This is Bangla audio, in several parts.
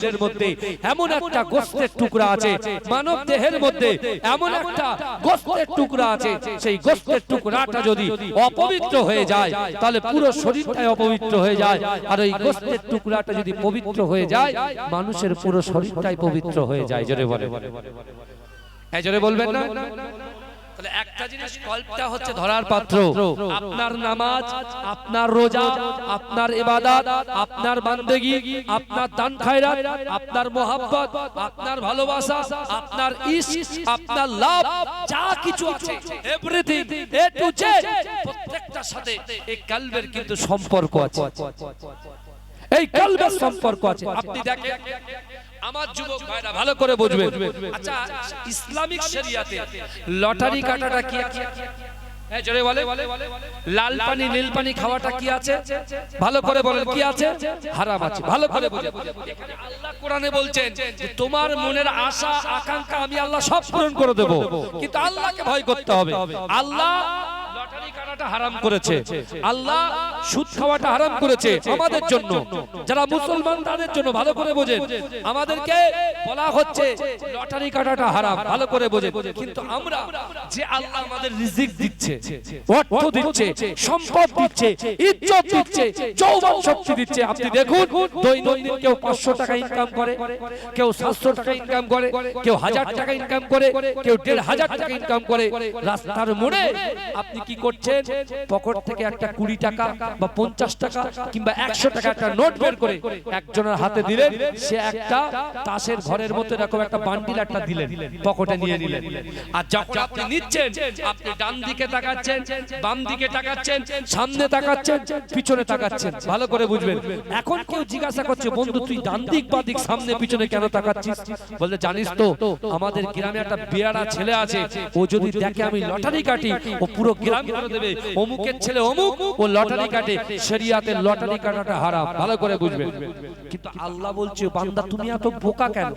শরীরের মধ্যে এমন একটা গোশতের টুকরা আছে, মানব দেহের মধ্যে এমন একটা গোশতের টুকরা আছে, সেই গোশতের টুকরাটা যদি অপবিত্র হয়ে যায় তাহলে পুরো শরীরটাই অপবিত্র হয়ে যায়। আর ওই গোশতের টুকরাটা যদি পবিত্র হয়ে যায়, মানুষের পুরো শরীরটাই পবিত্র হয়ে যায়। জোরে বলে, হ্যাঁ জোরে বলবেন না? তাহলে একটা জিনিস কল্পটা হচ্ছে ধরার পাত্র। আপনার নামাজ, আপনার রোজা, আপনার ইবাদত, আপনার বান্দেগী, আপনার দান খায়রাত, আপনার মোহাব্বত, আপনার ভালোবাসা, আপনার ইশক, আপনার লাভ, যা কিছু আছে এভরিথিং এ টু জেড প্রত্যেকটার সাথে এই কলবের কিন্তু সম্পর্ক আছে। এই কলবের সম্পর্ক আছে। আপনি দেখেন আমার যুবক ভাইরা ভালো করে বুঝবেন। আচ্ছা, ইসলামিক শরিয়াতে লটারি কাটাটা কি আছে? হ্যাঁ জোরে বলে। লাল পানি নীল পানি খাওয়াটা কি আছে? ভালো করে বলেন কি আছে? হারাম আছে। ভালো করে বুঝেন। এখানে আল্লাহ কোরআনে বলছেন যে তোমার মনের আশা আকাঙ্ক্ষা আমি আল্লাহ সব পূরণ করে দেব, কিন্তু আল্লাহকে ভয় করতে হবে। আল্লাহ লটারি কাটাটা হারাম করেছে, আল্লাহ সুদ খাওয়াটা হারাম করেছে আমাদের জন্য, যারা মুসলমান তাদের জন্য। ভালো করে বোঝেন, আমাদেরকে বলা হচ্ছে লটারি কাটাটা হারাম, ভালো করে বোঝেন। কিন্তু আমরা যে আল্লাহ আমাদের রিজিক দিচ্ছে, অর্থ দিচ্ছে, সম্পদ দিচ্ছে, ইজ্জত দিচ্ছে, যৌবন শক্তি দিচ্ছে, আপনি দেখুন দৈনন্দিন কেউ 500 টাকা ইনকাম করে, কেউ 700 টাকা ইনকাম করে, কেউ 1000 টাকা ইনকাম করে, কেউ 1500 টাকা ইনকাম করে। রাস্তার মোড়ে আপনি কি করছেন? পকেট থেকে একটা 20 টাকা বা 50 টাকা কিংবা 100 টাকা একটা নোট বের করে একজনের হাতে দিলেন, সে একটা তাসের ঘরের মতো এরকম একটা বান্ডিল একটা দিলেন, পকেটে নিয়ে নিলেন। আর যখন আপনি নিচ্ছেন, আপনি ডান দিকে তাকাচ্ছেন, বাম দিকে তাকাচ্ছেন, সামনে তাকাচ্ছেন, পিছনে তাকাচ্ছেন। ভালো করে বুঝবেন। এখন কেউ জিজ্ঞাসা করছে, বন্ধু তুই ডান দিক বা দিক সামনে পিছনে কেন তাকাচ্ছিস? বলতে জানিস তো আমাদের গ্রামে একটা বেয়ারা ছেলে আছে, ও যদি দেখে আমি লটারি কাটি ও পুরো গ্রাম করে দেবে, অমুকের ছেলে অমুক ও লটারি কাটে, শরিয়াতে লটারি কাটাটা হারাম। ভালো করে বুঝবেন। কিন্তু আল্লাহ বলছে বান্দা তুমি এত বোকা কেন?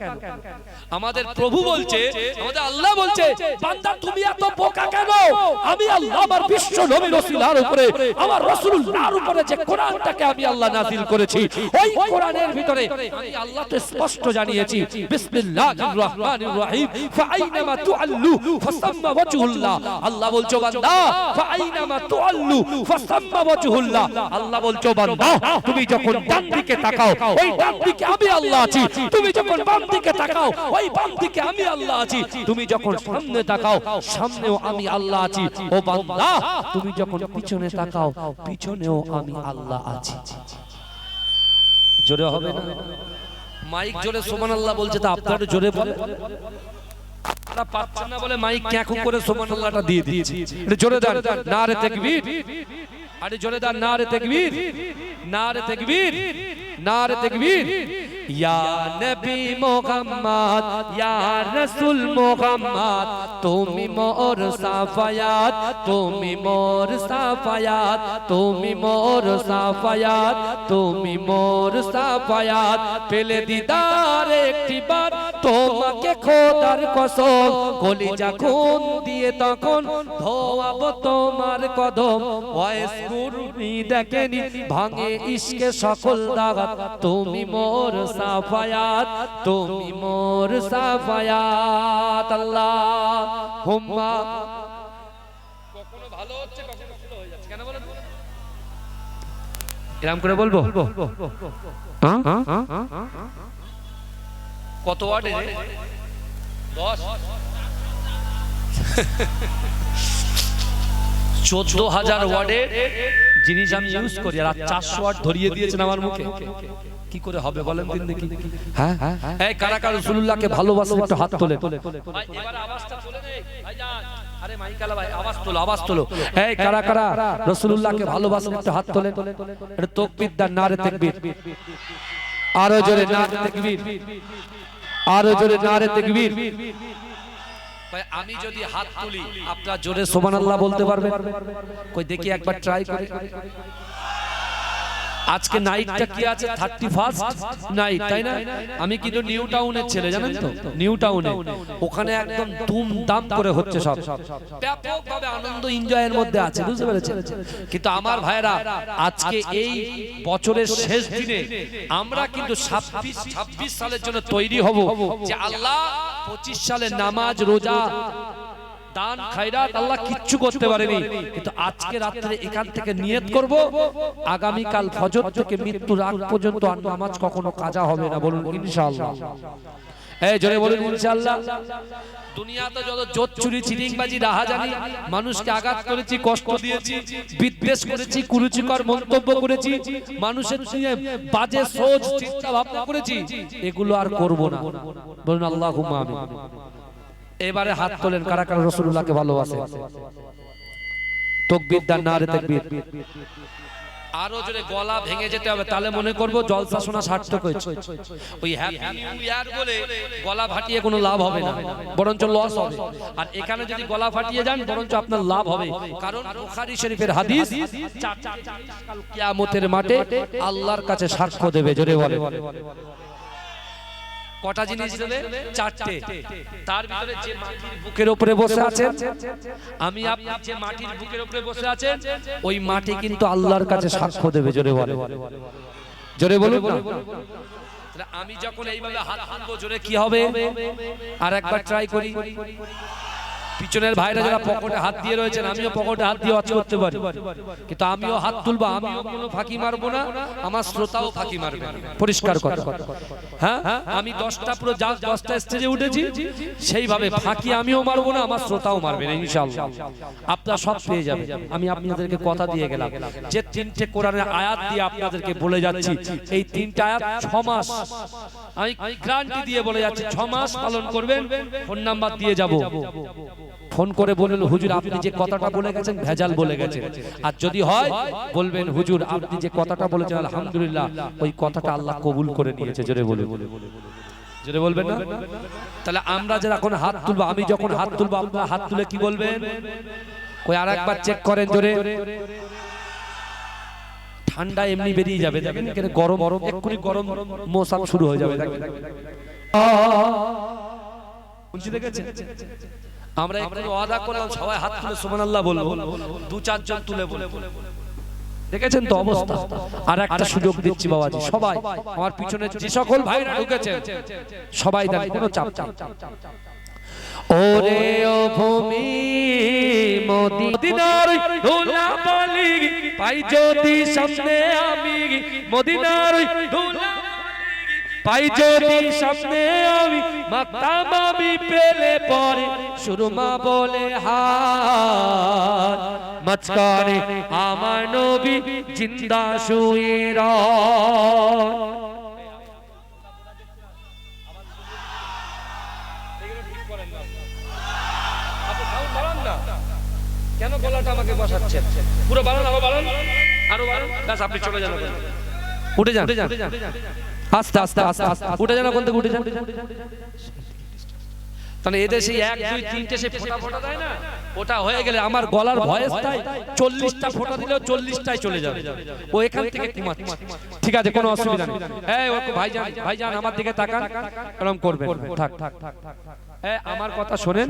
আমাদের প্রভু বলছে, আমাদের আল্লাহ বলছে বান্দা তুমি এত বোকা কেন? আমি আল্লাহ আমার বিশ্ব নবীর ওসিলার উপরে, আমার রাসূলুল্লাহর উপরে যে কোরআনটাকে আমি আল্লাহ নাযিল করেছি, ওই কোরআনের ভিতরে আমি আল্লাহ তো স্পষ্ট জানিয়েছি বিসমিল্লাহির রহমানির রহিম ফাআইনামা তুআল্লু ফাসাম্মা ওয়াজহুল্লাহ। আল্লাহ বলছো বান্দা ফাআইনামা তুআল্লু ফাসাম্মা ওয়াজহুল্লাহ। আল্লাহ বলছো বান্দা তুমি যখন ডান দিকে তাকাও, ওই ডান দিকে আমি আল্লাহ আছি। তুমি যখন বাম দিকে তাকাও, ওই বাম দিকে আমি আল্লাহ আছি। তুমি যখন সামনে তাকাও, সামনেও আমি আল্লাহ আছি। ও বান্দা তুমি যখন পিছনে তাকাও, পিছনেও আমি আল্লাহ আছি। জোরে হবে না? মাইক জোরে সুবহানাল্লাহ বলছে, তা আপনারা জোরে বলেন। আপনারা পাচ্ছেন না বলে মাইক ক্যাকু করে সুবহানাল্লাহটা দিয়ে দিচ্ছি। এটা জোরে দেন, নারে তাকবীর। আরে জোরে দেন, নারে তাকবীর, নারে তাকবীর, নারে তাকবীর। ইয়া নবী মুহাম্মদ, ইয়া রাসূল মুহাম্মদ, তুমি মোর সাফায়াত, তুমি মোর সাফায়াত, তুমি মোর সাফায়াত, তুমি মোর সাফায়াত। পেলে দিদার একটিবার তোমাকে খোদার কসম, কলিজা খুন দিয়ে তখন ধোয়াবো তোমার কদম। ওয়াইস কুরনি দেখেনি ভাঙে ইশকে সকল দাগাত, তুমি মোর সাফায়াত, তুমি মোর সাফায়াত। আল্লাহুম্মা। কখনো ভালো হচ্ছে, কখনো স্লো হয়ে যাচ্ছে, কেন বলেন? এরকম করে বলবো? কত ওয়ার্ডে? 10 14,000 ওয়ার্ডের জিনিস আমি ইউজ করি, আর 400 ওয়ার্ড ধরিয়ে দিয়েছেন আমার মুখে। কি করে হবে বলেন দিন দেখি? হ্যাঁ, এই কারা কারা রাসূলুল্লাহকে ভালোবাসেন একটু হাত তোলেন। ভাই এবারে আওয়াজটা তোলে নেই ভাইজান। আরে মাইকালা ভাই আওয়াজ তোলো, আওয়াজ তোলো। এই কারা কারা রাসূলুল্লাহকে ভালোবাসেন একটু হাত তোলেন। এটা তাকবীর দান, নারে তাকবীর। আরো জোরে নারে তাকবীর, আরো জোরে নারে তাকবীর। ভাই আমি যদি হাত তুলি আপনারা জোরে সুবহানাল্লাহ বলতে পারবেন? কই দেখি একবার ট্রাই করে। আজকে নাইটটা কি আছে 31st নাইট, তাই না? আমি কিন্তু নিউ টাউনের ছেলে, জানেন তো, নিউ টাউনে ওখানে একদম ধুমধাম করে হচ্ছে, সব ব্যাপকভাবে আনন্দ এনজয়ের মধ্যে আছে, বুঝতে পেরেছেন? কিন্তু আমার ভাইরা আজকে এই বছরের শেষ দিনে আমরা কিন্তু 26 সালের জন্য তৈরি হব যে আল্লাহ 25 সালে নামাজ রোজা দান খায়রাত আল্লাহ কিচ্ছু করতে পারেনি, কিন্তু আজকে রাত্রে এখান থেকে নিয়ত করব আগামী কাল ফজর থেকে মৃত্যুর আগ পর্যন্ত আর নামাজ কখনো কাজা হবে না। বলুন ইনশাআল্লাহ। এই জোরে বলুন ইনশাআল্লাহ। দুনিয়াতে যত জোত চুরি চিটিংবাজি রাহাজানি মানুষকে আঘাত করেছি, কষ্ট দিয়েছি, বিদ্বেষ করেছি, কুরুচিকর মন্তব্য করেছি, মানুষের নিয়ে বাজে সোচ চিন্তা ভাবনা করেছি, এগুলো আর করব না। বলুন আল্লাহুম্মা আমিন। এবারে হাত তোলেন কারা কারা রাসূলুল্লাহকে ভালোবাসে, তাকবীর দান, নারে তাকবীর। আরো জোরে গলা ভেঙে যেতে হবে, তাহলে মনে করব জলসা শোনা সার্থক হয়েছে। ওই হ্যাপি নিউ ইয়ার বলে গলা ফাটিয়ে কোনো লাভ হবে না, বরঞ্চ লস হবে। আর এখানে যদি গলা ফাটিয়ে যান বরঞ্চ আপনার লাভ হবে, কারণ বুখারী শরীফের হাদিস কিয়ামতের মাঠে আল্লাহর কাছে সাক্ষ্য দেবে। জোরে বলে কটা জিনিস দেবে? 4টে। তার ভিতরে যে মাটির বুকের উপরে বসে আছেন, আমি আপনি যে মাটির বুকের উপরে বসে আছেন, ওই মাটি কিন্তু আল্লাহর কাছে সাক্ষ্য দেবে। জোরে বলে, জোরে বলুন না। আমি যখন এইভাবে হাত তুলবো জোরে কি হবে? আর একবার ট্রাই করি। পিছনের ভাইরা যারা পকেটে হাত দিয়ে রয়েছেন, আমিও পকেটে হাত দিয়ে ওয়াজ করতে পারি, কিন্তু আমিও হাত তুলবো, আমিও কোনো ফাঁকি মারবো না, আমার শ্রোতাও ফাঁকি মারবে না। পরিষ্কার কথা। হ্যাঁ, আমি 10টা পুরো 10টা স্টেজে উঠেছি, সেইভাবে ফাঁকি আমিও মারবো না, আমার শ্রোতাও মারবে না ইনশাআল্লাহ। আপনারা সব পেয়ে যাবেন। আমি আপনাদেরকে কথা দিয়ে গেলাম যে 3টে কোরআনের আয়াত দিয়ে আপনাদেরকে বলে যাচ্ছি, এই 3টা আয়াত 6 মাস আমি গ্যারান্টি দিয়ে বলে যাচ্ছি, 6 মাস পালন করবেন। ফোন নাম্বার দিয়ে যাব, ফোন করে বলবেন হুজুর আপনি যে কথাটা বলে গেছেন ভেজাল বলে গেছেন, আর যদি হয় বলবেন হুজুর আপনি যে কথাটা বলেছেন আলহামদুলিল্লাহ ওই কথাটা আল্লাহ কবুল করে নিয়েছে। জোরে বলে, জোরে বলবেন না? তাহলে আমরা যারা এখন হাত তুলবো, আমি যখন হাত তুলবো আপনারা হাত তুলে কি বলবেন? কই আরেকবার চেক করেন জোরে। ঠান্ডা এমনি বেরিয়ে যাবে, দেখেন কেন গরম, এক্ষুনি গরম মৌসুম শুরু হয়ে যাবে। দেখেন বুঝতে দেখেছেন? আমরা একটু ওয়াদা করলাম সবাই হাত তুলে সুবহানাল্লাহ বলবো, 2-4 জন তুলে বলবো। দেখেছেন তো অবস্থা। আর একটা সুযোগ দিচ্ছি বাবাজি, সবাই আমার পিছনে যে সকল ভাইরা ঢুকেছেন সবাই দেন, কোনো চাপ চাপ। ওরে ও ভূমি মদিনার ধুলাবালি পাই যদি সামনে আমি, মদিনার ধুলা পাই যদি সামনে আমি, মাকতাম আমি পেলে পরে সুরমা বলে হাত, মাঝখানে আমার নবী জিন্দা শুয়ে কেন গলাটা আমাকে বসাচ্ছেন? পুরো বাড়ান, আরো বাড়ান, আরো বাড়ান, ব্যাস আপনি চলে যান, উঠে যান, আস্তে আস্তে আস্তে আস্তে উঠে যান, কোন থেকে উঠে যান। তাহলে এদের সেই 1 2 3টে সেই ফোঁটা ফোঁটা দেয় না, ওটা হয়ে গেলে আমার গলার ভয়েসটাই 40টা ফোঁটা দিলেও 40টাই চলে যাবে, ও এখান থেকে ঘুমাচ্ছে। ঠিক আছে, কোনো অসুবিধা নেই। এই ও ভাইজান, ভাইজান আমার দিকে তাকান, এরকম করবেন। থাক থাক থাক, এই আমার কথা শুনেন,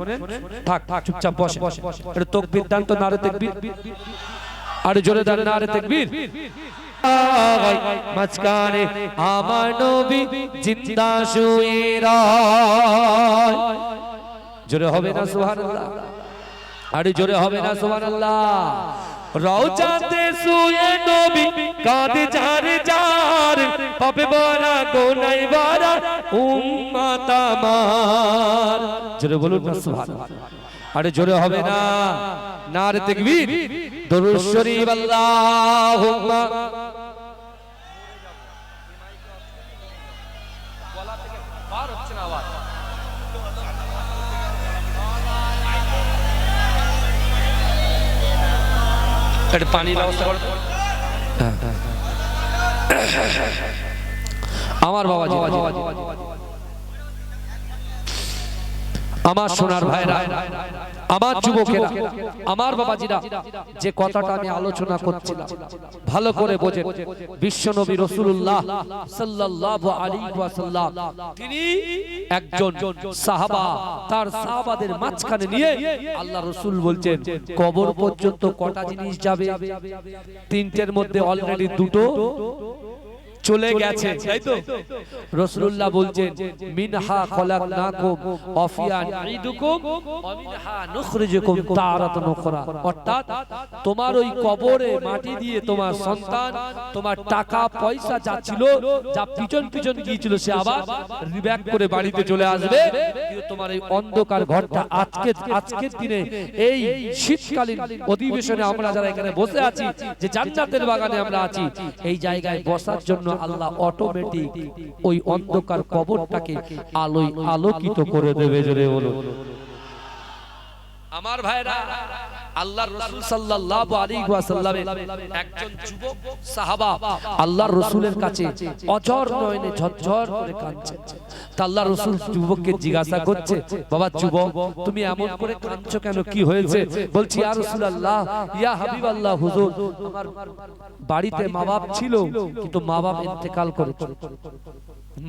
থাক থাক চুপচাপ বসে। একটু তাকবীর দান তো, নারে তাকবীর, আর জোরে দান নারে তাকবীর। মাঝখানে আমার নবী জিন্দা শুয়ে রয়। জোরে হবে না সুবহানাল্লাহ? আরে জোরে হবে না সুবহানাল্লাহ? রওজাতে শুয়ে নবী কাঁদে যার যার, পাবে বড়া গোনাই বড়া উম্মত আমার। জোরে বলুন না সুবহানাল্লাহ? আরে জোরে হবে না? নারে তাকবীর, দরুদ শরীফ, আল্লাহুম্মা। গলা থেকে বার হচ্ছে না আওয়াজ। একটা পানির ব্যবস্থা করো। আমার বাবাজি, আমার সোনার ভাইরা, আমার যুবকেরা, আমার বাবাজিরা, যে কথাটা আমি আলোচনা করছিলাম ভালো করে বোঝেন। বিশ্বনবী রাসূলুল্লাহ সাল্লাল্লাহু আলাইহি ওয়াসাল্লাম তিনি একজন সাহাবা, তার সাহাবাদের মাঝখানে নিয়ে আল্লাহ রাসূল বলছেন কবর পর্যন্ত কটা জিনিস যাবে? তিনটের মধ্যে অলরেডি দুটো চলে গেছে, তাই তো? রাসূলুল্লাহ বলছেন মিনহা খলাকনাকুম ওয়া ফিহা নুঈদুকুম ওয়া মিনহা নুখরিজুকুম তারাতান উখরা। অর্থাৎ তোমার ওই কবরে মাটি দিয়ে তোমার সন্তান, তোমার টাকা পয়সা যা ছিল, যা পিছন পিছন গিয়েছিল, সে আবার রিব্যাক করে বাড়িতে চলে আসবে। কিন্তু তোমার এই অন্ধকার ঘরটা আজকের দিনে এই শীতকালীন অধিবেশনে আমরা যারা এখানে বসে আছি, যে জান্নাতের বাগানে আমরা আছি, এই জায়গায় বসার জন্য আল্লাহ অটোমেটিক ওই অন্ধকার কবরটাকে আলোয় আলোকিত করে দেবে। জোরে বলুন আমার ভাইরা। আল্লাহর রাসূল সাল্লাল্লাহু আলাইহি ওয়াসাল্লামের একজন যুবক সাহাবা আল্লাহর রাসূলের কাছে অঝর নয়নে ঝরঝর করে কাঁদছে। তা আল্লাহর রাসূল যুবককে জিজ্ঞাসা করছে, বাবা যুবক, তুমি এমন করে কাঁদছো কেন, কি হয়েছে? বলছি ইয়া রাসূলুল্লাহ, ইয়া হাবিবাল্লাহ, হুজুর, আমার বাড়িতে মা-বাপ ছিল, কিন্তু মা-বাপ ইন্তেকাল করেছে।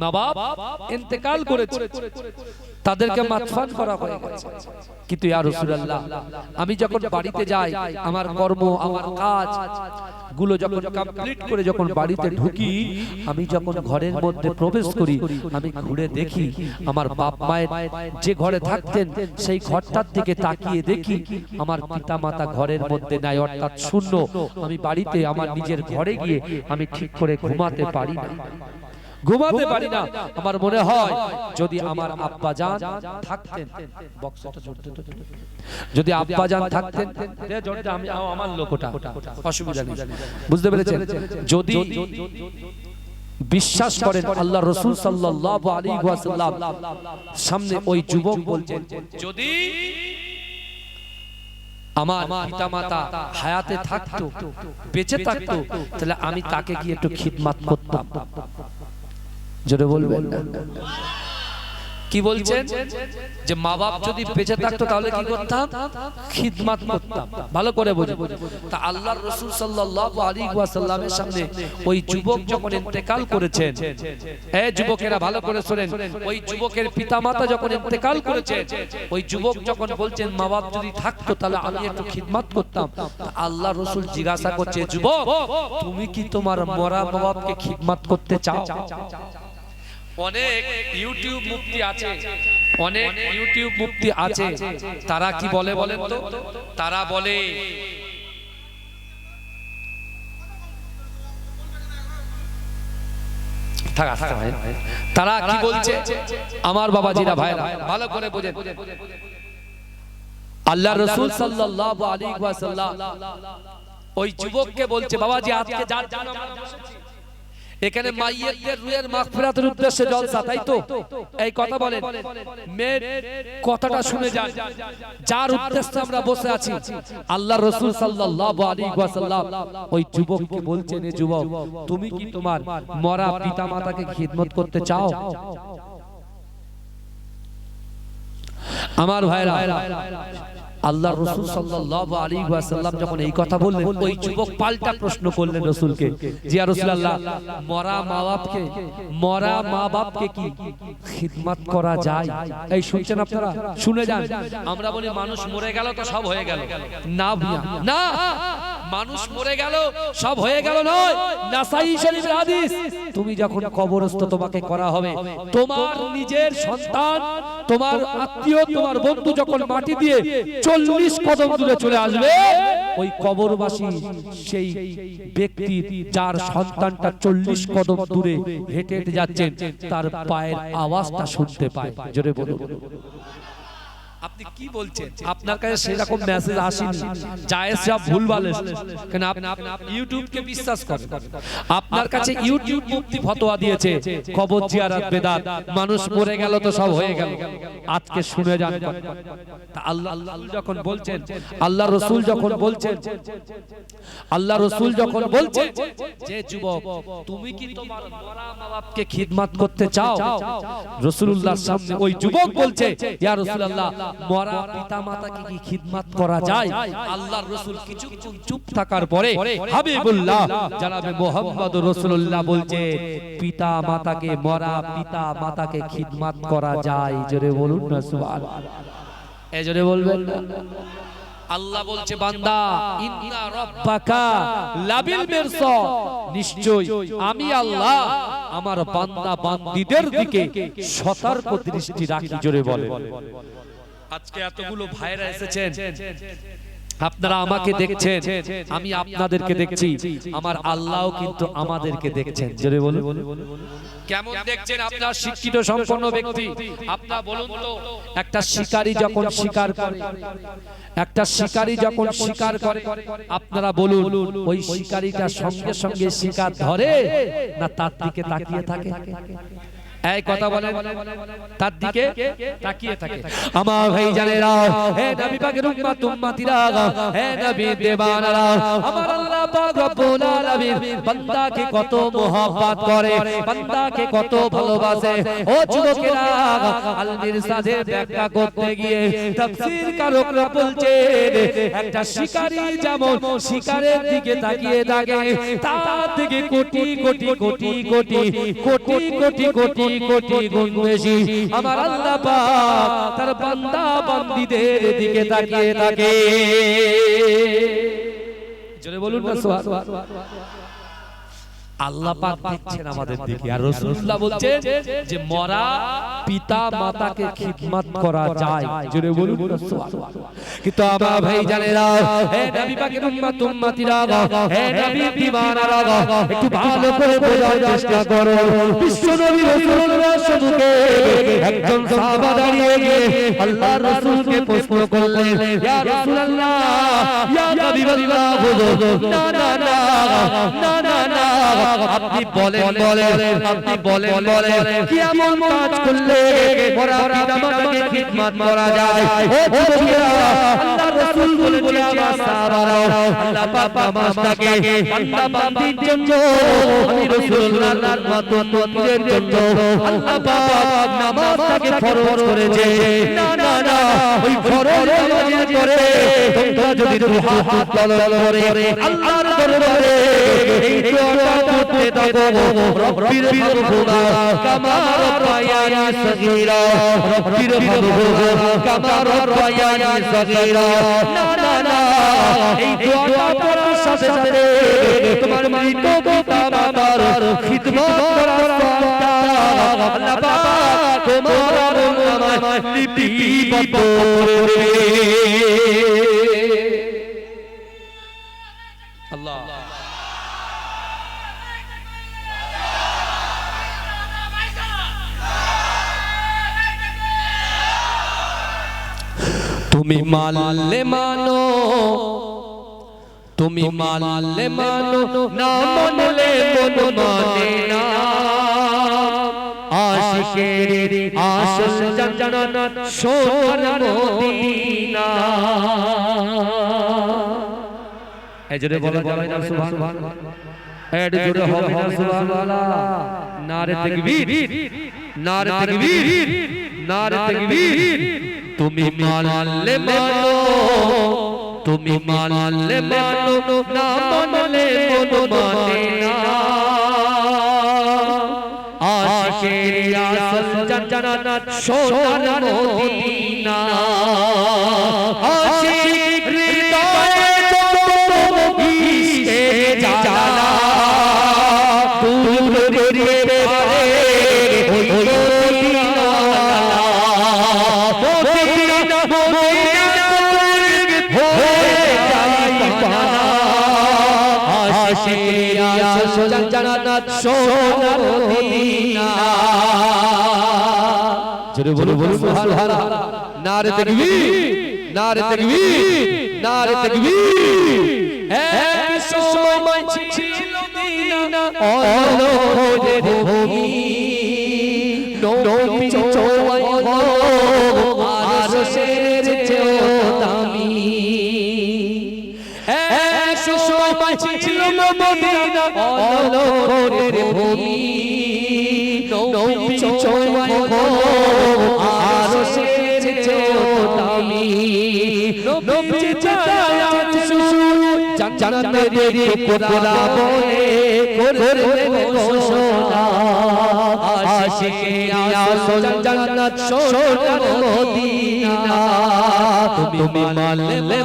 মা-বাপ ইন্তেকাল করেছে, তাদেরকে মাদফান করা হয়ে গেছে। কিন্তু ইয়া রাসূলুল্লাহ, আমি যখন বাড়িতে যাই, আমার কর্ম, আমার কাজ গুলো যখন কমপ্লিট করে যখন বাড়িতে ঢুকি, আমি যখন ঘরের মধ্যে প্রবেশ করি, আমি ঘুরে দেখি আমার বাপ মায়ের যে ঘরে থাকতেন সেই ঘরটার দিকে তাকিয়ে দেখি আমার পিতা মাতা ঘরের মধ্যে নাই, অর্থাৎ শূন্য। আমি বাড়িতে আমার নিজের ঘরে গিয়ে আমি ঠিক করে ঘুমাতে পারি না, ঘুমাতে পারি না। আমার মনে হয় যদি আমার আব্বা জান থাকতেন, বক্সটা জোরতে তো, যদি আব্বা জান থাকতেন, আমি আমার লোকটা অসুবিধা নেই, বুঝতে পেরেছেন? যদি বিশ্বাস করেন আল্লাহর রাসূল সাল্লাল্লাহু আলাইহি ওয়াসাল্লাম সামনে ওই যুবক বলছেন, যদি আমার পিতামাতা হায়াতে থাকতো, বেঁচে থাকতো, তাহলে আমি তাকে গিয়ে একটু খিদমত করতাম। জোরে বলবেন না? কি বলছেন? যে মা বাপ যদি বেঁচে থাকতো তাহলে কি করতাম? খিদমত করতাম। ভালো করে বুঝুন। তা আল্লাহর রাসূল সাল্লাল্লাহু আলাইহি ওয়াসাল্লামের সামনে ওই যুবক যখন ইন্তেকাল করেছেন, এই যুবকেরা ভালো করে শুনেন, ওই যুবকের পিতামাতা যখন ইন্তেকাল করেছেন, ওই যুবক যখন বলছেন মা বাপ যদি থাকতো তাহলে আমি একটু খিদমত করতাম। আল্লাহর রাসূল জিজ্ঞাসা করছে, যুবক, তুমি কি তোমার মরা মা বাপকে খিদমত করতে চাও? অনেক ইউটিউব মুফতি আছে, অনেক ইউটিউব মুফতি আছে, তারা কি বলে বলেন তো? তারা বলে তারা কি বলছে? আমার বাবাজিরা, ভাইরা, ভালো করে বোঝেন। আল্লাহর রাসূল সাল্লাল্লাহু আলাইহি ওয়াসাল্লাম ওই যুবককে বলছে, বাবাজি, আজকে যার জন্য আমরা বসেছি এখানে মাইয়িতদের রুহের মাগফিরাতের উদ্দেশ্যে জলসা, তাই তো? এই কথা বলেন, মেন কথাটা শুনে যান। যার উদ্দেশ্যে আমরা বসে আছি, আল্লাহর রাসূল সাল্লাল্লাহু আলাইহি ওয়াসাল্লাম ওই যুবককে বলছেন, এ যুবক, তুমি কি তোমার মরা পিতামাতাকে খিদমত করতে চাও? আমার ভাইরা, আল্লাহর রাসূল সাল্লাল্লাহু আলাইহি ওয়াসাল্লাম যখন এই কথা বললেন, ওই যুবক পাল্টা প্রশ্ন করলেন রাসূলকে, যে ইয়া রাসূলুল্লাহ, মরা মা বাপকে কি খিদমত করা যায়? এই শুনছেন আপনারা? শুনে যান। আমরা বলি মানুষ মরে গেল তো সব হয়ে গেল। না না, মানুষ মরে গেল সব হয়ে গেল নয়। নাসাই শরীফের হাদিস, তুমি যখন কবরস্থ তোমাকে করা হবে, তোমার নিজের সন্তান, তোমার আত্মীয়, তোমার বন্ধু যখন মাটি দিয়ে 40 কদম দূরে চলে আসবে, ওই কবরবাসী সেই ব্যক্তি যার সন্তানটা 40 কদম দূরে হেঁটে হেঁটে যাচ্ছেন, তার পায়ের আওয়াজটা শুনতে পায়। জোরে বলুন। আপনি কি বলছেন? আপনার কাছে সেরকম মেসেজ আসেনি, জায়েজ সব ভুলভাল এসেছে, কেন আপনি ইউটিউবকে বিশ্বাস করেন। আপনার কাছে ইউটিউব মুফতি ফতোয়া দিয়েছে কবর জিয়ারত বেদাত, মানুষ মরে গেল তো সব হয়ে গেল। আজকে শুনে যান। আল্লাহ যখন বলছেন, আল্লাহ রাসূল যখন বলছেন, আল্লাহ রাসূল যখন বলছেন যে যুবক তুমি কি তোমার মরা মা-বাপকে খিদমত করতে চাও? রাসূলুল্লাহর সামনে ওই যুবক বলছে, ইয়া রাসূলুল্লাহ, মরা পিতা-মাতাকে কি খিদমত করা যায়? আল্লাহর রাসূল কিছুক্ষণ চুপ থাকার পরে হাবিবুল্লাহ জনাবে মুহাম্মদুর রাসূলুল্লাহ বলছে, পিতা-মাতাকে, মরা পিতা-মাতাকে খিদমত করা যায়। জোরে বলুন না সুবহানাল্লাহ। এই জোরে বলবেন না? আল্লাহ বলছে, বান্দা ইন্না রাব্বাকা লাবিল মিরসাদ, নিশ্চয় আমি আল্লাহ আমার বান্দা বান্দীদের দিকে সতর্ক দৃষ্টি রাখি। জোরে বলেন। আজকে এতগুলো ভাইরা এসেছেন, আপনারা আমাকে দেখছেন, আমি আপনাদেরকে দেখছি, আমার আল্লাহও কিন্তু আমাদেরকে দেখছেন। জোরে বলুন। কেমন দেখছেন? আপনার শিক্ষিত সম্পন্ন ব্যক্তি, আপনারা বলুন তো, একটা শিকারী যখন শিকার করে, একটা শিকারী যখন শিকার করে, আপনারা বলুন ওই শিকারীটা সঙ্গে সঙ্গে শিকার ধরে না তার দিকে তাকিয়ে থাকে? এই কথা বলেন, তার দিকে তাকিয়ে থাকে। আমার ভাই জানেরা, হে নবী পাকের উম্মত উম্মতিরা, হে নবী দেওয়ানারা, আমার আল্লাহ পাক রব্বুল আলামিন বান্দাকে কত মোহাব্বত করে, বান্দাকে কত ভালোবাসে। ও যুবকেরা, আল মিরসাদের ব্যাখ্যা করতে গিয়ে তাফসীর কারকরা বলছেন, একটা শিকারী যেমন শিকারের দিকে তাকিয়ে থাকে, তার থেকে কোটি কোটি কোটি কোটি কোটি কোটি কোটি কোটি গুণ বেশি আমার আল্লাহ পাক তার বান্দা বান্দীদের দিকে তাকিয়ে থাকে। জোরে বলুন না সুবহানাল্লাহ। আল্লাহ পাক দেখছেন আমাদের দিকে, আর রাসূলুল্লাহ বলছেন যে মরা পিতা মাতাকে খিদমত করা যায়। জোরে বলুন না সুবহানাল্লাহ। কিন্তু আমার ভাই জানেরা, হে নবী পাকের উম্মত উম্মতিরা, হে নবী দিওয়ানারা, একটু ভালো করে বোঝার চেষ্টা করো। বিশ্ব নবী রাসূলুল্লাহর সম্মুখে একজন সাহাবা দাঁড়িয়ে গিয়ে আল্লাহর রাসূলকে প্রশ্ন করলেন, ইয়া রাসূলুল্লাহ, ইয়া হাবিবাল্লাহ, না না না না না না, আপনি বলেন বলেন, আপনি বলেন বলেন, কি এমন কাজ করলে মরা পিতামাতাকে খিদমত করা যায়? ও যুবকেরা, আল্লাহর রাসূল বলেছে, আমার সাহাবারা, আল্লাহ পাক নামাজটাকে বান্দা বান্দির জন্য, আমি রাসূলুল্লাহর উম্মতের জন্য আল্লাহ পাক নামাজটাকে ফরজ করেছে। না না না, ওই ফরজ নামাজের পরে তোমরা যদি দুহাত উত্তোলন করে আল্লাহর দরবারে এই দোয়াটা করতে থাকো, রব্বির ফারহুমা কামা রাব্বায়ানি সগীরা, রব্বির ফারহুমা কামা রাব্বায়ানি সগীরা। না না না, এই দোয়াটা পড়ার সাথে সাথে তোমার মৃত পিতা-মাতার খিদমত করার সওয়াবটা আল্লাহ পাক তোমার আমলনামায় লিপিবদ্ধ করে দেবে। আল্লাহ তুমি মানলে মানো, তুমি মানলে মানো, না মানলে মন মানে না। আশিকের আসল জান্নাত সোনার মদিনা। এই জোরে বলা যাবে না সুবহানাল্লাহ? এই জোরে হবে না সুবহানাল্লাহ? নারে তাকবীর, নারে তাকবীর, নারে তাকবীর। তুমি মানলে মানো, তুমি মানলে মানো, না মানলে মন মানে না। আশিকের আসল জান্নাত সোনার মদিনা। আশিক হৃদয়ে যত ইশকে জ্বালা, দূর করিতে পারে ওই মদিনা। আশিকের আসল জান্নাত সোনার মদিনা। জোরে বলুন সুবহানাল্লাহ। নারে তাকবীর, নারে তাকবীর, নারে তাকবীর। এক সময় ছিল মদিনা আলোর ভূমি, নবী চোয়ায় মদিনা অলৌকিক ভূমি নবী চোয়ায় গো আরশের চেয়েও দামি নবী যায় জান্নাতের টুকরা বলে করবে ঘোষণা আশিকে আসল জান্নাত সোনার মদিনা তুমি মানলে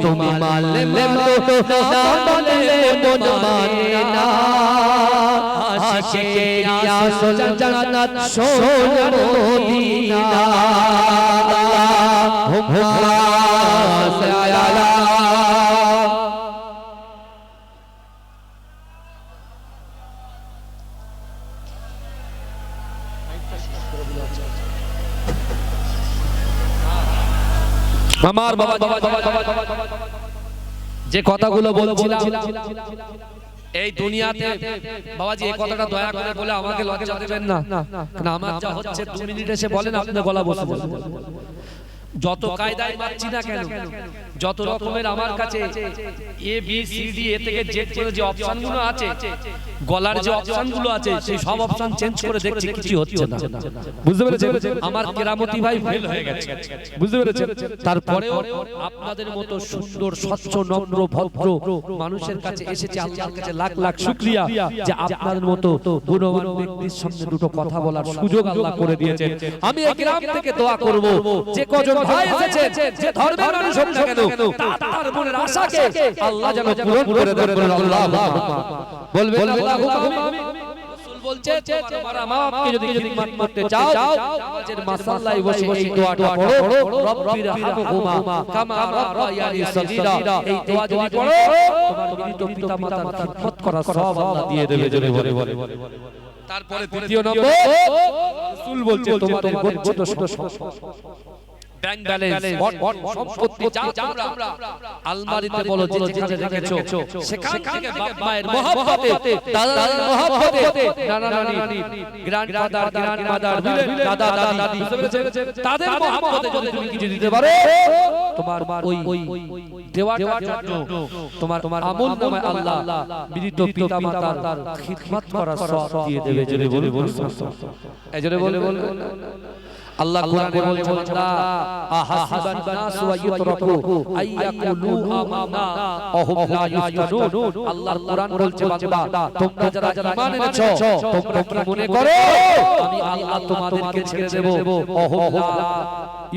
তুমি মানলে না মানলে মন মানে না আশিকে আসল জান্নাত সোনার মদিনা আল্লাহুম্মা সাল্লি আলা আমার বাবা যে কথাগুলো বলছিলাম এই দুনিয়াতে বাবাজি এই কথাটা দয়া করে বলে আমাকে লজ্জা দেবেন না, কারণ আমার যা হচ্ছে 2 মিনিট এসে বলেন আপনি গলা বসে বসে যত কায়দায় মারছি না কেন, যত রকমের আমার কাছে A B C D A থেকে জেড করে যে অপশনগুলো আছে, গলার যে অপশনগুলো আছে সেই সব অপশন চেঞ্জ করে দেখছি কিছু হচ্ছে না। বুঝতে পেরেছেন? আমার কেরামতি ভাই ফেল হয়ে গেছে, বুঝতে পেরেছেন? তারপরেও আপনাদের মতো সুন্দর স্বচ্ছ নম্র ভদ্র মানুষের কাছে এসেছে, আল্লাহর কাছে লাখ লাখ শুকরিয়া যে আপনাদের মতো গুণবান ব্যক্তির সামনে দুটো কথা বলার সুযোগ আল্লাহ করে দিয়েছেন। আমি এই গ্রাম থেকে দোয়া করব যে কজন ভাই এসেছে যে ধর্মের মানুষ হোক না কেন তার মনের আশাকে আল্লাহ যেন পূরণ করে দেন। আল্লাহুম্মা বলবেন আল্লাহুম্মা আমিন। রাসূল বলছে তোমার মা-বাপকে যদি খিদমত করতে চাও নামাজের মাসাল্লায় বসে এই দোয়াটা পড়ো, রব্বির হামহুমা কামা রাব্বায়ানি সগীরা। এই দোয়া যদি পড়ো তোমার মৃত পিতামাতার খিদমত করার সওয়াব আল্লাহ দিয়ে দেবে। জোরে বলে তারপরে দ্বিতীয় নম্বর রাসূল বলছে তোমাদের গচ্ছিত ব্যাংক ব্যালেন্স সম্পত্তি যা তোমরা আলমারিতে বলো যে যেখানে রেখেছো সেখান থেকে বাপ মায়ের মহব্বতে, দাদার মহব্বতে, নানা নানি, গ্র্যান্ডফাদার গ্র্যান্ডমাদার, দাদা দাদি, তাদের মহব্বতে যদি তুমি কিছু দিতে পারো তোমার ওই দেওয়াটার জন্য তোমার আমলনামায় আল্লাহ মৃত পিতামাতার খিদমত করার সওয়াব দিয়ে দেবে। জোরে বলুন এই জোরে বলে আল্লাহ কোরআনে বলছে বান্দা আহাসিবান নাস ওয়া ইউতরাকু আইয়াকুলু আমানা ওহুম লা ইফতানুন। আল্লাহর কোরআন বলছে বান্দা তোমরা যারা ঈমান এনেছো তোমরা কি মনে করো আমি আল্লাহ তোমাদেরকে ছেড়ে দেব? ওহুম লা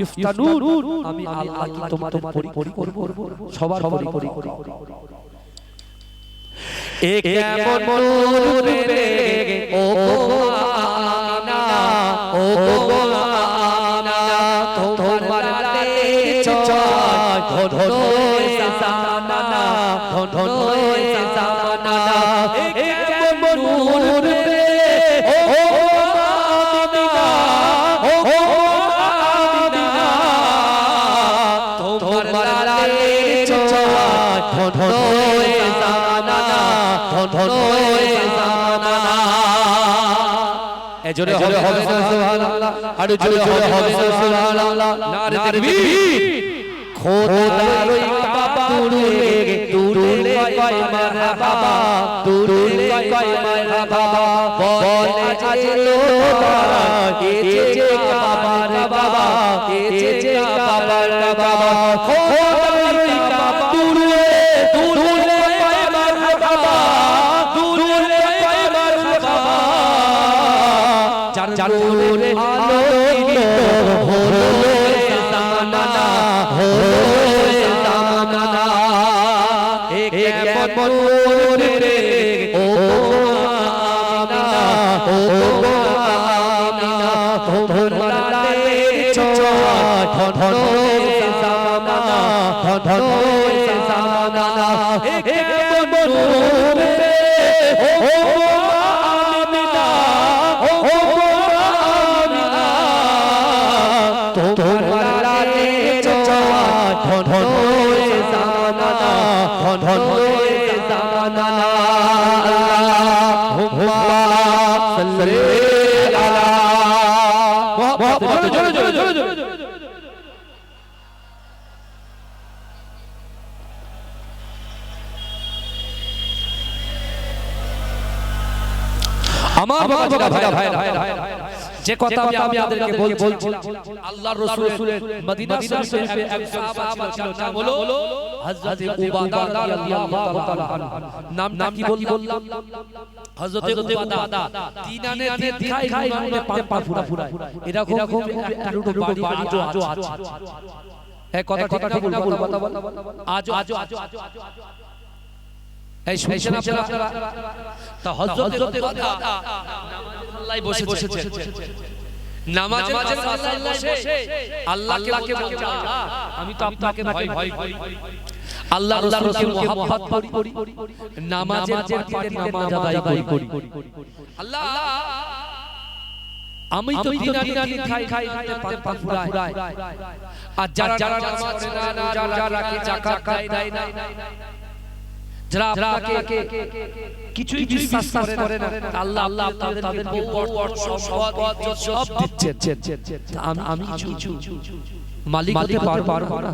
ইফতানুন, আমি আল্লাহ কি তোমাদের পরীক্ষা করব? সবার পরীক্ষা করব। এক কেমন নূর রে ও আমিনা, ও ধনয় সানানা, ধনয় সানানা, কেমন নূর রে ও আমিনা, ও আমিনা, তোমার লালে চয় ধনয় সানানা, ধনয় সানানা। এজরে হবে না সুবহানাল্লাহ, আর জোরে হবে না সুবহানাল্লাহ। নারে তাকবীর। খোদার ওই কাবা তুলে কয় মারহাবা, তুলে কয় মারহাবা, বলে আজ লোবা এজে কাবার বাবা, এজে কাবার বাবা। খোদার ওই কাবা তুলে কয় মারহাবা, তুলে কয় মারহাবা, যার নূরে আলোকিত হলো জামানা, হলো জামানা। কেমন নূর রে ও আমিনা, ও আমিনা, তোমার লালে চয় ধনয় জামানা, ধনয় জামানা। কেমন নূর রে ও আমিনা, ও আমিনা, তোমার লালে চয় ধনয় জামানা, ধনয় জামানা। আল্লাহুম্মা সাল্লি আলা মুহাম্মদ। জোরে জোরে জোরে জোরে। আমার বাবা ভাইরা যে কথা আমি আপনাদেরকে বলছি আল্লাহর রাসূলের মদিনা শরীফে এক সাহাবা ছিল নাম হলো হযরত উবাদা রাদিয়াল্লাহু তাআলা আনহু নামটা কি বললাম হযরত উবাদা তিনানে খায় মানে পা ফুরায় এরকম একটু বাড়ি আজও আছে এই কথা ঠিক না ভুল কথা বল আজও এই শুনছেন আপনারা তা হযরত উবাদা আল্লাহ বসেছে নামাজের মাঝে বসে আল্লাহকে বলছে আমি তো আপনাকে ভয় করি আল্লাহ রাসূলকে মুহাব্বত করি নামাজের পাটি নামাজ আদায় করি আল্লাহ আমি তো দিনানি খাই পান ফুরায় আর যারা নামাজ পড়ে না যারা রাখে যাকাত দেয় না যারা আপনাকে কিছুই বিশ্বাস করে না আল্লাহ তাদেরকে বড় সম্পদ সব দিচ্ছেন আমি কিছু মালিক হতে পারবো না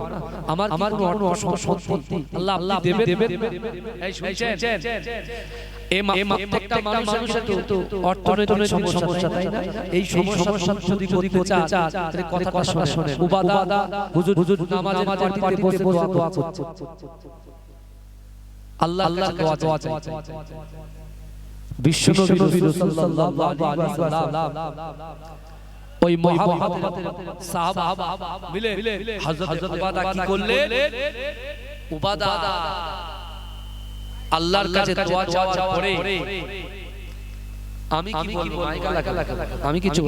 আমার কোনো সম্পত্তি আল্লাহ দেবে এই শুনছেন এই প্রত্যেকটা মানুষের তো অর্থনৈতিক সমস্যা তাই না এই সমস্যা যদি বোঝা তাহলে কথাটা শুনেন উবাদা হুজুর নামাজের পাটিতে বসে দোয়া করছে আল্লাহ দোয়া চাই বিশ্বনবী রাসূল সাল্লাল্লাহু আলাইহি ওয়াসাল্লাম ওই মুহাব্বতের সাহাবা মিলে হযরত উবাদা কি করলেন উবাদা আল্লাহর কাছে দোয়া চাওয়ার পরে আমি কি বলবো আমি কিছু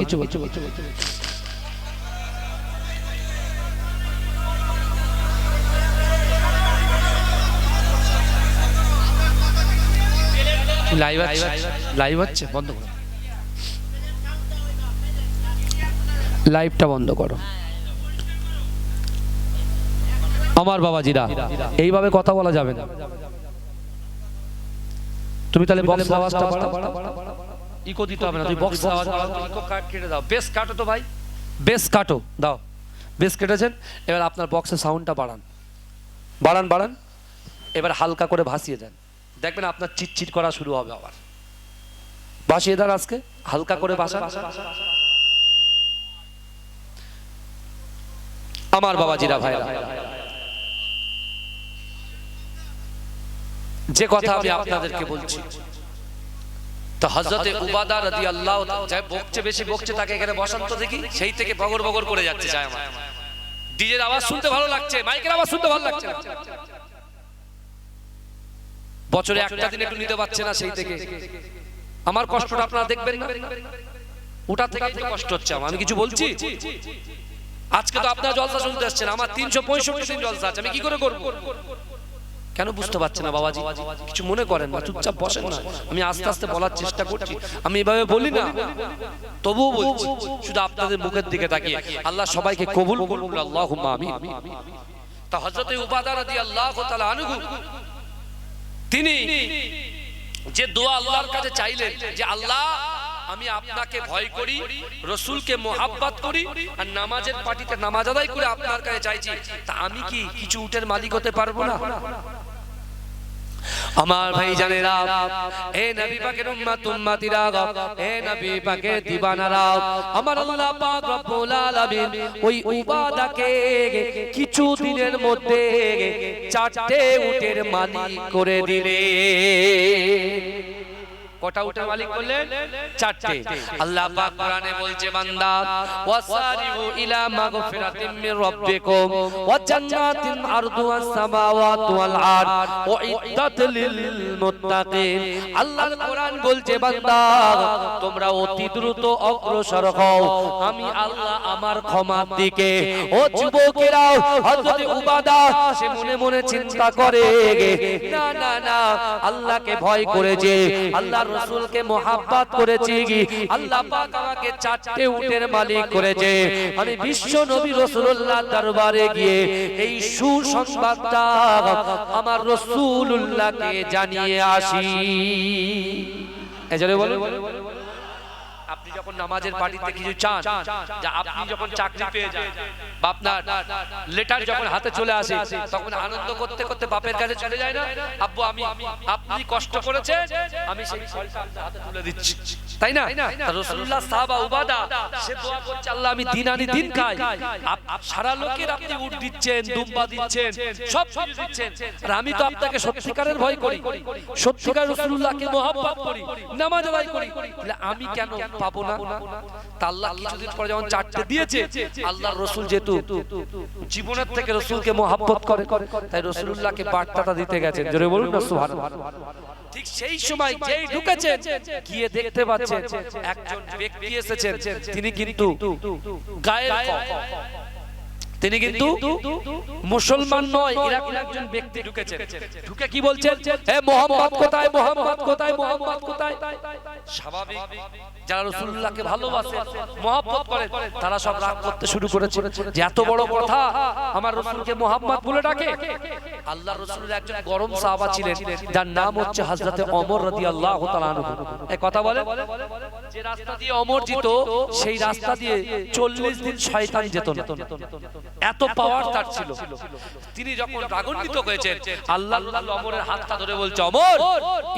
লাইভ হচ্ছে বন্ধ করো লাইভটা বন্ধ করো আমার বাবাজিরা এইভাবে কথা বলা যাবে না তুমি তাহলে বক্স আওয়াজটা বাড়াও ইকো দিতে হবে না তুমি বক্স আওয়াজ বাড়াও ইকো কাট কেটে দাও বেস কাটো তো ভাই বেস কাটো দাও বেস কেটেছেন এবার আপনার বক্সের সাউন্ডটা বাড়ান এবার হালকা করে ভাসিয়ে দেন দেখবেন আপনার চিটচিট করা শুরু হবে আবার ভাসিয়ে দেন আজকে হালকা করে ভাসা আমার বাবাজিরা ভাইরা যে কথা আমি আপনাদেরকে বলছি তো হযরতে উবাদা রাদিয়াল্লাহু তাআলা যাই বেশি বকছে তাকে এখানে বসন্ত দেখি সেই থেকে বগর করে যাচ্ছে চায় আমার ডিজের আওয়াজ শুনতে ভালো লাগছে মাইকের আওয়াজ শুনতে ভালো লাগছে বছরে একটা দিন একটু নিতে পারছে না সেই থেকে আমার কষ্টটা আপনারা দেখবেন না ওটা থেকেই তো কষ্ট হচ্ছে আমি কিছু বলছি আজকে তো আপনারা জলসা শুনতে আসছেন আমার 365 দিন জলসা আছে আমি কি করে করব কেন বুঝতে পারছেন না বাবাজি কিছু মনে করেন না চুপচাপ বসেন না আমি আস্তে আস্তে বলার চেষ্টা করছি আমি এভাবে বলি না তবুও বলছি শুধু আপনাদের মুখের দিকে তাকিয়ে আল্লাহ সবাইকে কবুল করুন আল্লাহুম্মা আমিন তা হযরত উবাদা রাদিয়াল্লাহু তাআলা আনহু তিনি যে দোয়া আল্লাহর কাছে চাইলেন যে আল্লাহ আমি আপনাকে ভয় করি রাসূলকে মুহাব্বত করি আর নামাজের পাটিতে নামাজ আদায় করে আপনার কাছে চাইছি তা আমি কি কিছু উটের মালিক হতে পারবো না আমার ভাই জানেরা এ নবী পাকের উম্মতিরা এ নবী পাকের দিবানারা আমার আল্লাহ পাক রব্বুল আলামিন ওই উবাদাকে কিছু দিনের মধ্যে 4টে উটের মালিক করে দিলেন কটা উটের মালিক করলেন 4টে আল্লাহ পাক কোরআনে বলছে বান্দা ওয়াসারিউ ইলা মাগফিরাতিম মির রাব্বিকুম ওয়া জান্নাতিন আরদুহাস সামাওয়াতু ওয়াল আরদ উইদ্দাত লিল মুত্তাকিন আল্লাহর কোরআন বলছে বান্দা তোমরা অতি দ্রুত অগ্রসর হও আমি আল্লাহ আমার ক্ষমার দিকে ও যুবকেরা হযরত উবাদা সে মনে মনে চিন্তা করে না আল্লাহকে ভয় করেছে আল্লাহ রাসূলকে মুহাব্বত করেছি আল্লাহ পাক আমাকে 4টে উটের মালিক করেছে আমি বিশ্ব নবী রাসূলুল্লাহর দরবারে গিয়ে এই সুসংবাদটা আমার রাসূলুল্লাহকে জানিয়ে আসি এজন্য বলুন আপনি যখন নামাজের পাটিতে কিছু চান যে আপনি যখন চাকরি পেয়ে যান বা আপনার লেটার যখন হাতে চলে আসে তখন আনন্দ করতে করতে বাপের কাছে চলে যায় না আব্বু আমি আপনি কষ্ট করেছে আমি সেই ফলটা আপনার হাতে তুলে দিচ্ছি তাই না? রাসূলুল্লাহ সাহাবা উবাদা সে দোয়া করছে, আল্লাহ আমি দিন আনি দিন খাই, সারা লোকের আপনি উট দিচ্ছেন, দুম্বা দিচ্ছেন, সব কিছু দিচ্ছেন, আর আমি তো আপনাকে সত্যিকারের ভয় করি, সত্যিকার রাসূলুল্লাহকে মহব্বত করি, নামাজ আদায় করি, তাহলে আমি কেন পাবো না? তা আল্লাহ কিছুদিন পরে যখন চারটে দিয়েছে, আল্লাহর রাসূল যেহেতু জীবনের থেকে রাসূলকে মহব্বত করে, তাই রাসূলুল্লাহকে বার্তাটা দিতে গেছেন। জোরে বলুন না সুবহানাল্লাহ। ঠিক সেই সময় যেই ঢুকেছেন, গিয়ে দেখতে পাচ্ছেন একজন ব্যক্তি এসেছেন, তিনি কিন্তু গায়ের কম, তিনি কিন্তু মুসলমান নয়, এরকম একজন ব্যক্তি ঢুকেছেন। ঢুকে কি বলছেন? হে মুহাম্মদ কোথায়, মুহাম্মদ কোথায়, মুহাম্মদ কোথায়? স্বাভাবিক যারা রাসূলুল্লাহকে ভালোবাসে, মহব্বত করে, তারা সব রাগ করতে শুরু করেছে যে এত বড় কথা আমার রাসূলকে মুহাম্মদ বলে ডাকে। আল্লাহর রাসূলের একজন গরম সাহাবা ছিলেন, যার নাম হচ্ছে হযরতে ওমর রাদিয়াল্লাহু তাআলা আনহু। এই কথা বলে যে রাস্তা দিয়ে ওমর যেত, সেই রাস্তা দিয়ে 40 দিন শয়তান যেত না, এত পাওয়ার তার ছিল। তিনি যখন রাগান্বিত হয়েছেন, আল্লাহ ওমরের হাতটা ধরে বলছে, ওমর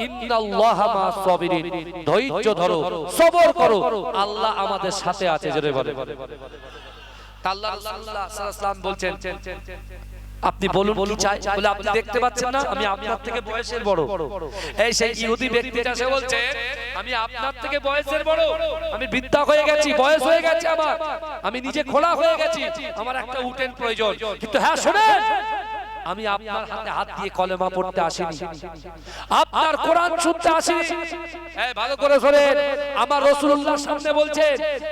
ইন্নাল্লাহা মা'আস সাবিরিন, ধৈর্য ধরো, সবর করো, আল্লাহ আমাদের সাথে আছে। জোরে বলে আল্লাহ রাসূলুল্লাহ সাল্লাল্লাহু আলাইহি ওয়াসাল্লাম বলছেন, আপনি বলুন কি চাই? বলে আপনি দেখতে পাচ্ছেন না আমি আপনার থেকে বয়সের বড়। এই সেই ইহুদি ব্যক্তিটা সে বলছে, আমি আপনার থেকে বয়সের বড়, আমি বৃদ্ধা হয়ে গেছি, বয়স হয়ে গেছে আমার, আমি নিজে খোলা হয়ে গেছি, আমার একটা উটের প্রয়োজন, কিন্তু হ্যাঁ শুনেন, আমি আপনার হাতে হাত দিয়ে কলেমা পড়তে আসিনি, আপনার কোরআন শুনতে আসিনি। এই ভালো করে শুনেন, আমার রাসূলুল্লাহর সামনে বলছে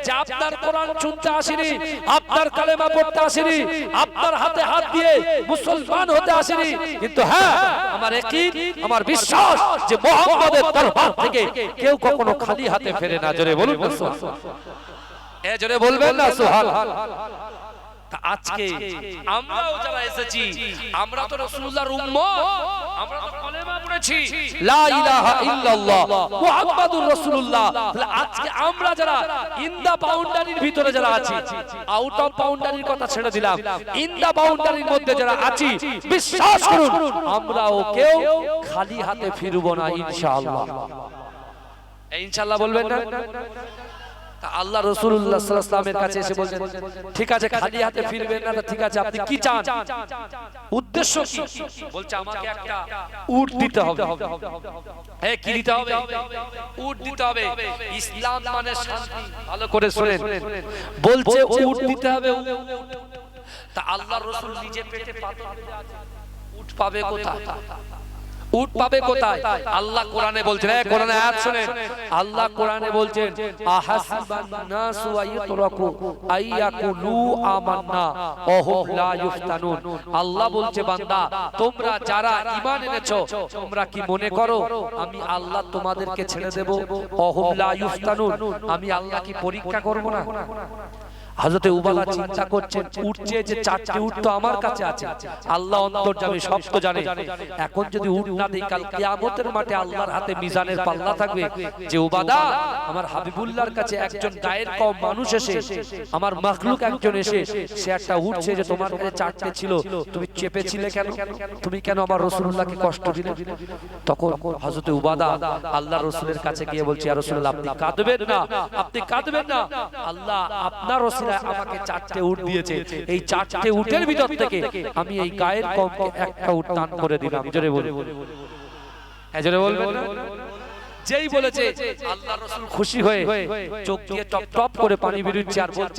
যে আপনার কোরআন শুনতে আসিনি, আপনার কলেমা পড়তে আসিনি, আপনার হাতে হাত দিয়ে মুসলমান হতে আসিনি, কিন্তু হ্যাঁ আমার ইয়াকিন, আমার বিশ্বাস যে মুহাম্মদের দরবার থেকে কেউ কখনো খালি হাতে ফেরে না। জোরে বলুন না সুবহানাল্লাহ। এই জোরে বলবেন না সুবহানাল্লাহ। আজকে আমরাও যারা এসেছি, আমরা তো রাসূলুল্লাহর উম্মত, আমরা তো কলেমা পড়েছি লা ইলাহা ইল্লাল্লাহ মুহাম্মাদুর রাসূলুল্লাহ। তাহলে আজকে আমরা যারা ইন দা বাউন্ডারির ভিতরে যারা আছি, আউট অফ বাউন্ডারির কথা ছেড়ে দিলাম, ইন দা বাউন্ডারির মধ্যে যারা আছি, বিশ্বাস করুন আমরাও কেউ খালি হাতে ফিরবো না ইনশাআল্লাহ। এই ইনশাআল্লাহ বলবেন না? আল্লাহ রাসূলুল্লাহ সাল্লাল্লাহু আলাইহি ওয়াসাল্লামের কাছে এসে বলছেন, ঠিক আছে খালি হাতে ফিরবেন না, ঠিক আছে আপনি কি চান, উদ্দেশ্য কি? বলছে আমাকে একটা উট দিতে হবে। এই কি দিতে হবে? উট দিতে হবে। ইসলাম মানে শান্তি, ভালো করে শুনেন, বলছে উট দিতে হবে। তা আল্লাহর রাসূল নিজে পেটে পাথর বেঁধে আছে, উট পাবে কোথায়? উট পাবে কোথায়? আল্লাহ কোরআনে বলছেন, এই কোরআনে আয়াত শুনেন, আল্লাহ কোরআনে বলছেন আহাসিবান নাসু আইয়ুতরাকু আইয়াকুলু আমান্না ওয়া হুম লা ইফতানুন। আল্লাহ বলছে বান্দা তোমরা যারা ঈমান এনেছো, তোমরা কি মনে করো আমি আল্লাহ তোমাদেরকে ছেড়ে দেব? ওয়া হুম লা ইফতানুন, আমি আল্লাহ কি পরীক্ষা করব না? হযরতে উবাদা চিন্তা করছেন, উট যে চারটি উট তো আমার কাছে আছে, আল্লাহ অন্তর্যামী সব তো জানে, এখন যদি উট না দেই কাল কিয়ামতের মাঠে আল্লাহর হাতে মিজানের পাল্লা থাকবে যে উবাদা আমার হাবিবুল্লাহর কাছে একজন গায়ের কম মানুষ এসে, আমার মাখলুক একজন এসে সে একটা উট যে তোমার কাছে চারটে ছিল, তুমি চেপেছিলে কেন? তুমি কেন আমার রাসূলুল্লাহকে কষ্ট দিলে? তখন হযরতে উবাদা আল্লাহর রাসূলের কাছে গিয়ে বলছে, ইয়া রাসূলুল্লাহ আপনি কাঁদবেন না, আপনি কাঁদবেন না, আল্লাহ আপনার আমাকে চারটে উট দিয়েছে, এই চারটে উটের ভিতর থেকে আমি এই গায়ের কমকে একটা উট দান করে দিলাম। জোরে বলুন, জোরে বলবেন না? যেই বলেছে আল্লাহর রাসূল খুশি হয়ে চোখ দিয়ে টপ টপ করে পানি বেরোচ্ছে আর বলছে